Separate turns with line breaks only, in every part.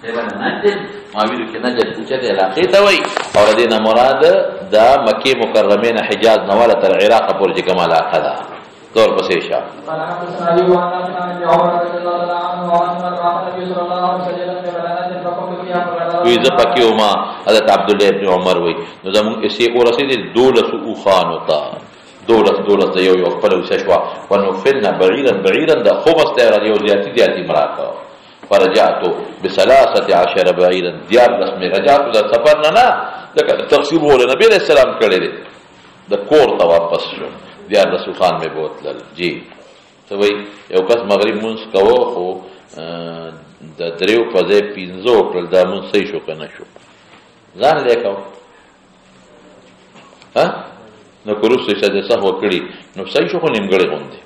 نجد ما ویلو کې نجد اوچته علاقې ته وایي او د دې نه مراد د مکې مکرمې نه حجاز نه ولا تر عراق پورې چې کوم علاقه ده دور پسې شه وی زه پکې وما حضرت عبدالله ابن عمر وایي نو زمونږ اسی ورسېدې 12 اوښانو ته 12 د یو خپل وسه شو ونفلنا بعيرا د خمس ته یو زیاتی مراته فرجعت ب13 بعيرا دیار رسمي رجعت د سفر نه لکه تقسیم ول نبی علیہ السلام کړی دی د کور ته واپس شو دیار رسول خان می بوتل جی ته وای یو کس مغرب مونږ کوو خو د دریو په ځای 15 کړل دا مونږ صحیح شو کنه شو ځان لیکاو ها نو کورسې چې د صحو کړی نو صحیح شو خو نیمګړی غوندي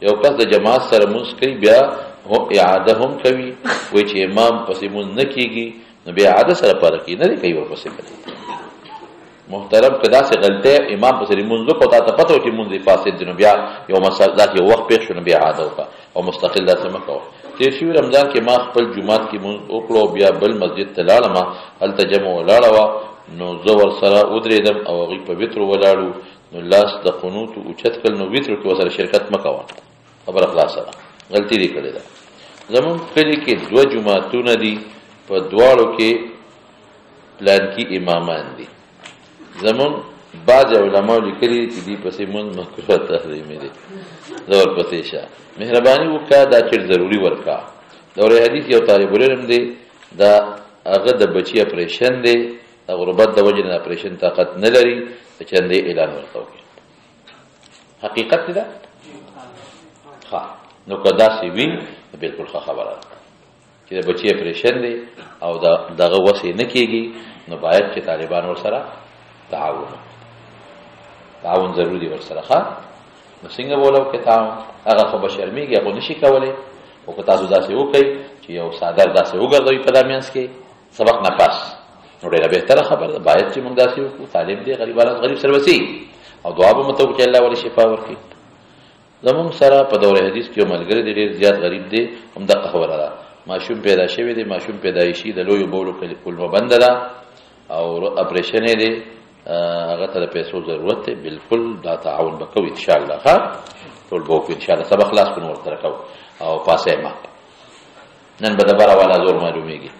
یو کس د جماعت سره مونږ کوي بیا هو اعاده هم کوي وای چې امام پسې مونږ نه کیږي نو بیا اعاده سره پاره کی نه کوي ورپسې کوي محترم کدا سے غلطه امام پسې مونږ کو تا ته پته چې مونږ فاسد دي نو بیا یو مسله ذات یو وخت پېښ شو بیا اعاده وکړه او مستقل داسې مکو تیر شو رمضان کې ما خپل جمعات کې مونږ وکړو بیا بل مسجد ته لاړم هل تجمع لاړو نو زور سره ودریدم او غي په وتر ولاړو نو لاس د قنوت او چت کل نو وتر کې وسره شرکت مکو خبر خلاصه غلطی دی کړی دا زمون کلی کې دو جمعتونه دي په دواړو کې پلان کې امامان دي زمون بعض علماء لیکلي چې دی پسې مون مکروه تحریمي دي زور پسې شه مهرباني وکړه دا چې ضروری ورکا دوره حدیث یو طالب علم دی دا هغه د بچی اپریشن دی د غربت د وجه نه اپریشن طاقت نه لري چې اندې اعلان ورکوي حقیقت ده ها نو کدا سی وی بالکل خبره چې د بچی اپریشن دی او دغه وسې نه کیږي نو باید چې طالبان ور سره تعاون ضروری ور سره ښه نو څنګه بولو کې تعاون هغه خو بشرمیږي هغه نشي کولای او که تاسو داسې وکړئ چې یو صادر داسې وګرځوي په دامینس کې سبق نه پاس نو ډیره بهتره خبره ده باید چې موږ داسې وکړو طالب دی غریب سره وسی او دعا به متو چې الله ولې شفا ورکړي زمون سره په دوره حدیث کې ملګری دی ډیر زیات غریب دی هم دغه خبره ده ماشوم پیدا شوی دی ماشوم پیدایشي د لوی بولو کلمه بند ده او اپریشن دی هغه ته پیسو ضرورت دی بالکل دا تعاون وکړو ان شاء الله ها ټول به ان شاء الله سبق خلاص کو ورته راکو او پاسه ما نن به دبره والا زور معلومیږي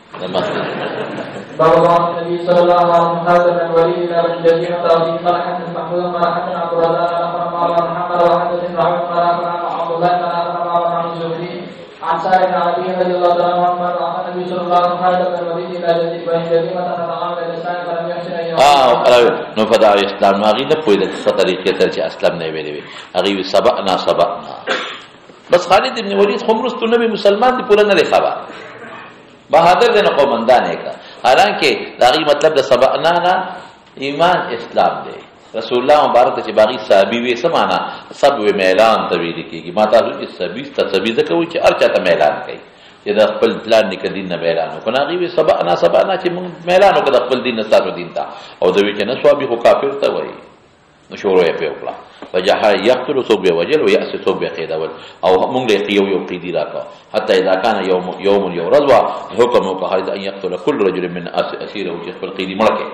بابا النبي صلى الله عليه وسلم هذا من ولي الى الجزيره تعظيم فرحه محمود فرحه عبد الرزاق محمد وحدثنا عبد الله عن الزهري عن سعد بن ابي رضي الله عنه عن النبي صلى الله عليه وسلم من ولي الى الجزيره فتعامل الانسان فلم يحسن
نو فدا اسلام هغه نه پوهیږي څه طریقې سره چې اسلام نه ویلې هغه سبقنا بس خالد ابن ولید خمرستو نبی مسلمان دی پورا نه خبر بہادر دین قومندان ہے کا حالانکہ داغی مطلب د سبقنا نا ایمان اسلام دے رسول الله مبارک چې باغی صحابي وې سمانا سب وې میلان تویل کیږي ما تاسو چې سبي ځکه وي چې ارچا ته میلان کوي چې د خپل پلان نک دین نه میلان وکړي غي سبقنا چې موږ میلان وکړو خپل دین نه ستاسو دین ته او دوی چې نه سوابي خو کافر ته وایي نشورو یې په وکړه وجه یقتل ثوب وجل ويأس ثوب قیدول او موږ له یو قیدی راکا حتی اذا كان يوم يرضى حكم وقال ان يقتل كل رجل من اسيره في القيد ملكه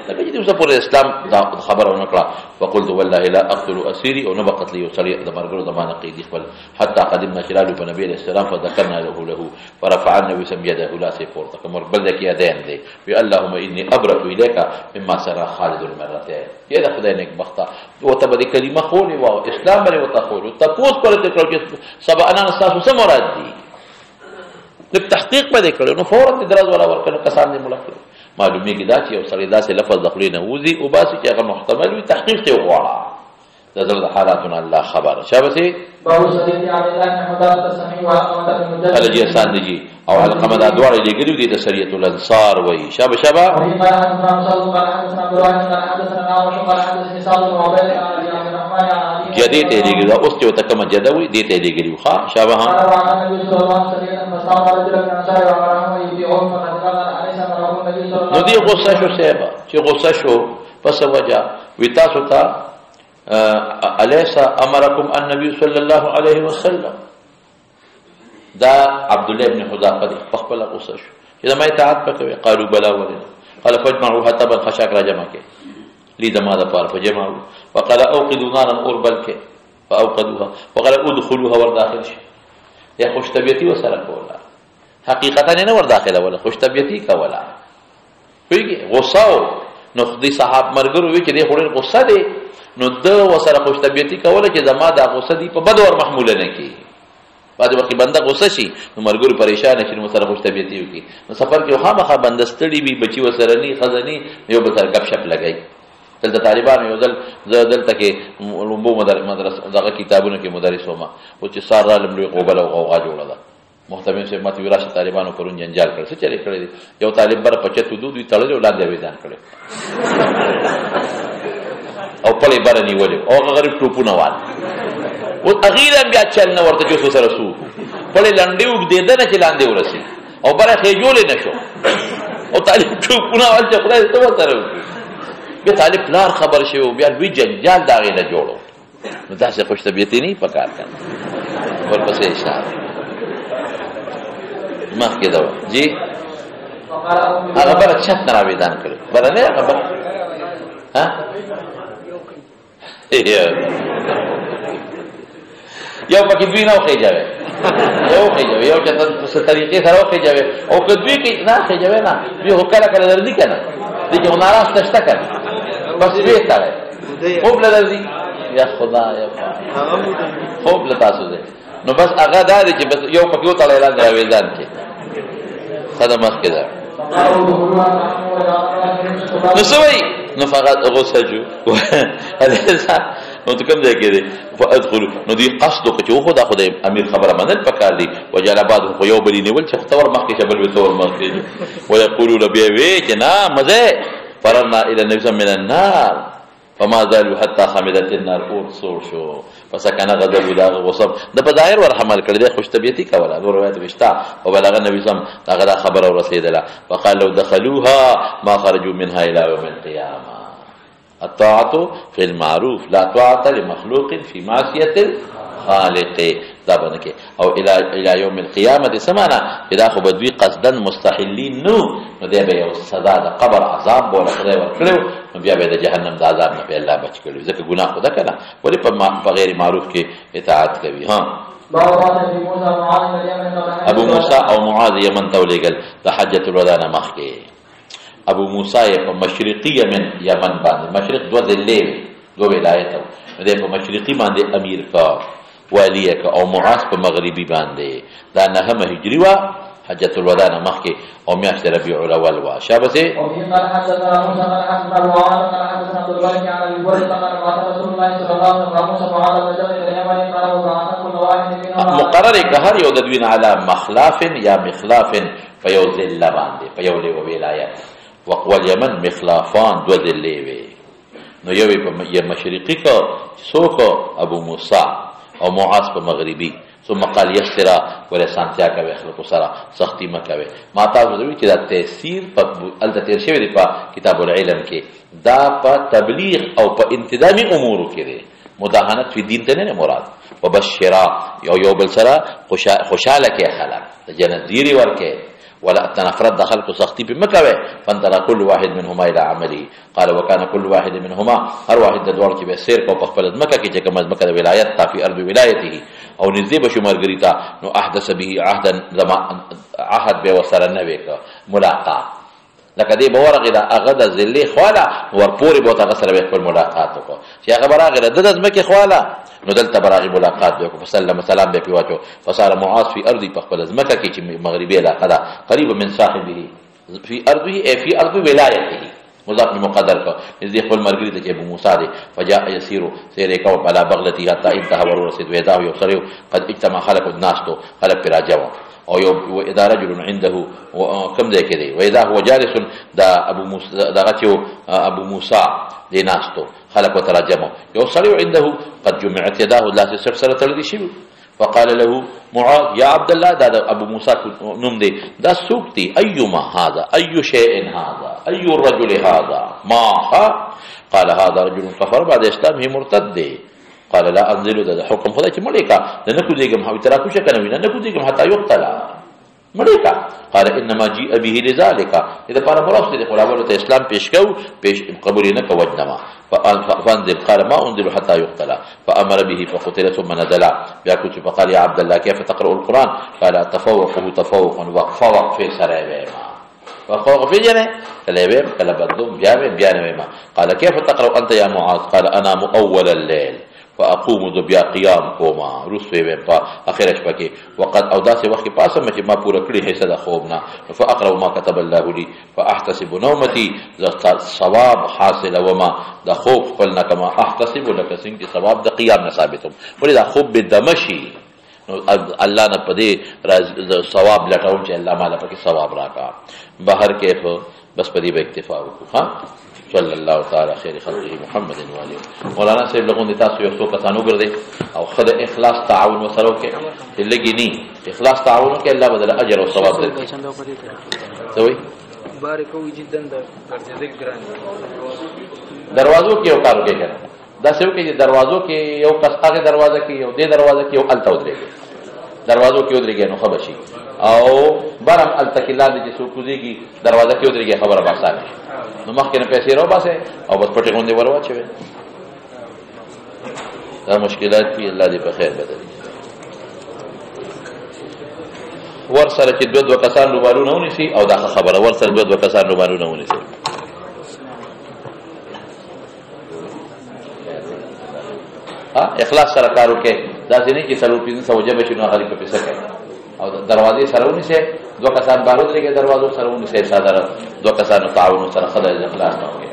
لکه چې اوسه پر اسلام دا خبره ونکړه وقلت والله لا اقتل اسيري او نبقت لي سريع د مرګرو د مان قیدی خپل حتى قدمنا خلال النبي عليه السلام فذكرنا له ورفع النبي سم يده لا سيفورت كما بل لك يدين دي اللهم اني ابرأ اليك مما سرى خالد المرتين يا خدای نیک بختا او ته به کلمه خولي او اسلام باندې وتخول تاسو پر ته کړو چې سبا انا تاسو سم مراد دي د تحقیق باندې کړو نو فورا دراز ولا ورکنه کسان دې ملک معلومی کی دا چې او سړی داسې لفظ دخلي نه وځي او باسي چې هغه محتمل وي تحقیق ته وغواړه د زړه حالاتونه الله خبر شابسي
بابو سيدي عبد الله بن حداد السمي وعقبه المجدد
الجي ساندجي او علقمه دا دوړې لګري دي د شریعت الانصار وای شابه شابه جدي ته لګري دا اوس ته تکمه جدوي دي ته لګري ښا شابه ها نو دی غصه شو سیبا چې غصه شو پس وجه وی تاسو ته الیس امرکم النبي صلی الله علیه وسلم دا عبد الله ابن حذافه خپل غصه شو چې زما اطاعت وکوي. قالوا بلا ولنا. قال فاجمعوا حطبا خشاک را جمع کې لی زما د پاره فجمعوا. وقال اوقدوا نارا اور بل کې فاوقدوها. وقال ادخلوها ور داخل شي. یا خوش طبيعتي وسره کوله، حقیقتا نه ور داخله ولا خوش طبيعتي کوله. ویږي غصه نو خدي صاحب مرګرو وی چې دې خوري غصه دي نو د وسره خوش طبيعتي کوله چې زما د غصه دي په بد اور محموله نه کی. بعد وخت بنده غصه شي نو مرګرو پریشان شي نو سره خوش طبيعتي وکي. نو سفر کې خامخا بنده ستړي وي، بچي وسره ني خزني یو به سره غپ شپ لګي. دلته طالبان یو ځل دلته کې لومبو مدرسه دغه کتابونو کې مدرس ومه او چې سار را لملوي قوبل او غوغا جوړه ده. محتمل سے مت وراشه طالبانو پرون جنجال کړ څه چلے کړی یو طالب بر 75 دوی تړلې ولاندې وېدان کړي او په لې بار نیولې او غریب ټوپونه وال او اخیرا بیا چل نه ورته جو سره سو په لې لاندې وګدې نه چې لاندې ورسي او بره خېجولې نشو او طالب ټوپونه وال چې خدای ته وتره بیا طالب لار خبر شوی بیا وی جنجال داغې نه جوړو نو تاسو خوش طبيعتي نه پکار کړه ورپسې اشاره ما کېدا جی هغه بر چت نه راوېدان کړو بر نه خبر ها یو پکې دوی نه خېجاوي یو چې په طریقې سره خېجاوي او کدوې کې نه خېجاوي نه یو کله کله درځي کنه دې چې ناراض تشته کنه بس دې تاره خوب لدرځي یا خدا یا خوب لتاسو دې نو بس هغه دا چې بس یو پکې وته اعلان راوېدان کې خدمت مخ کې ده نو سوي نو فقط غوسه جو نو ته کوم ځای کې دي فادخلوا نو دې قصد چې خو دا خدای امیر خبره منل پکار دي وجل بعد خو یو بلی نیول چې تور مخ کې شبل وتور مخ کې ويقولوا لبي وي چې نا مزه فرنا الى النبي من النار فما زالوا حتى حملت النار اور سور شو فسكن غضب دا غصب د په ظاهر ور حمل کړی د خوش طبيعتي کوله نور روایت وشتا او بلغ النبي صم دا خبر او رسیدله وقال لو دخلوها ما خرجوا منها الى يوم القيامه الطاعه في المعروف لا طاعه لمخلوق في معصيه الخالق دا باندې او الى يوم القيامه سمعنا اذا خو بدوی قصدا مستحلين نو دې به یو صدا د قبر عذاب بوله خدای ورکړو نو بیا به د جهنم د عذاب نه په الله بچ کړو ځکه ګناه خدا کنه ولی په غیر معروف کې اطاعت کوي. ها ابو موسی او معاذ یمن ته ولېږل د حجۃ الوداع نه مخکې ابو موسی په مشرقي یمن باندې مشرق دو ذلې دو ولایت دې په مشرقي باندې امیر کا والی کا او معاذ په مغربي باندې دا 9 هجری وا حجۃ الوداع نه مخکې او میاشت ربيع الاول وا شابه مقرر که هر یو د دوی علی مخلاف یا مخلاف فیو ذل باندې فیو له ولایت وقوال یمن مخلافان دو ذلې وي نو یو په مشرقي کا سوق ابو موسی او معاذ په مغربي ثم قال يسرا ولا سانتیا کوي خلق سره سختي مکوي ما تاسو دوی چې دا تفسیر په التفسیر شوی دی په کتاب العلم کې دا په تبلیغ او په انتظامی امور کې دی مداهنت فی دین ته نه مراد وبشرا یو بل سره خوشاله کې خلق جنت دیری ورکه ولا تنفرد دخل کو سختی په مکوي فانترا كل واحد منهما الى عمله قال وكان كل واحد منهما هر واحد د دوړ کې به سیر کو په خپل مکه کې چې کوم مکه د ولایت تا فی ارض ولایته او نزدې بشمار غریتا نو احدث به عهدا عهد به وسره نه وکړه ملاقات لکه دې بورغه دا هغه د ذلې خواله ورپورې بوته غسر به خپل ملاقات وکړه چې هغه براغه د ځمکه خواله نو دلته براغه ملاقات وکړه فسلم سلام به پیوچو فصار معاذ فی ارض خپل ځمکه کې چې مغربي علاقه ده قریب من صاحبه فی ارضه فی ارض ولایته مضاف مقدر کا دې خپل مرګري ته ابو موسی دی فجاء يسير سير کو على بغلتي حتى انتهى ورسد ويدا يخرج قد اجتمع خلق الناس تو خلق راجوا او یو اداره رجل عنده کم ځای کې دی وإذا هو جالس دا ابو موسی دغه ابو موسی دی ناستو خلق وترجمه یو سړی عنده قد جمعت يداه لا سلسله تلدي شي فقال له معاذ يا عبد الله دا ابو موسی نوم دی دا سوکتی ايما هذا اي شيء هذا اي الرجل هذا ما قال هذا رجل كفر بعد اسلامه مرتد دی قال لا انزل ده حکم خدای چې مړی کا نه کو دیګم هاوی ترا کو شکنه وینه نه کو دیګم حتا یقتل مړی کا. قال انما جيء به لذلك، اذا پر مراد دې قرآن ته اسلام پیش کو، پیش قبول نه کو وجنما. فانذر قال ما انذر حتى يقتل فامر به فقتل ثم نزل. بیا کو چې فقال يا عبد الله كيف تقرأ القرآن؟ قال تفوقه تفوقا وقفا وقف سره ما وقف في جنه تلوي کله بدوم بیا ما. قال كيف تقرأ انت يا معاذ؟ قال انام اول الليل فاقوم ذ بیا قیام کوما رسوي و په اخر شپه کې وقد او داسې وخت کې پاسه چې ما پوره کړی حصہ د خوبنا فاقرأ ما كتب الله لي فاحتسب نومتي ثواب حاصل وما د خوب خپلنا کما احتسب لك څنګه ثواب د قیام نه ثابتم ولې دا خوب بدمشي الله نه پدې ثواب لټاو چې الله مالا پکې ثواب راکا بهر کې بس پدې به اکتفا وکړه. ها صلی الله تعالی خیر خلقه محمد و علیه. مولانا صاحب لغون دي تاسو یو څو کسانو ګرځي او خدای اخلاص تعاون وسره کې لګی ني اخلاص تعاون کې الله بدل اجر او ثواب درکړي. سوي
بارکو جدا ګرځي ګران
دروازو کې یو کار کوي کنه دا څه کوي دروازو کې یو کس هغه دروازه کې یو دې دروازه کې یو الته ودرېږي دروازو کې ودرېږي نو خبشي او برم التکلان دي چې کوزيږي دروازه کې ودرېږي خبره باسانه نو مخکې نه پیسې راو باسه او بس پټې غونډې ورواچوي. دا مشکلات دي الله دې په خیر بدلي. ور سره چې دوه کسان روبارونه ونیسي او دا خبره ور سره دوه کسان روبارونه ونیسي اخلاص سره کارو کې دا ځینې کې سلو 300 وجبه شنو هغه په پیسې کوي او دروازې سره ونیسي دوه کسان بارود لري دروازو سره ونیسي ساده دوه کسان تعاون سره خدای اخلاص نه کوي.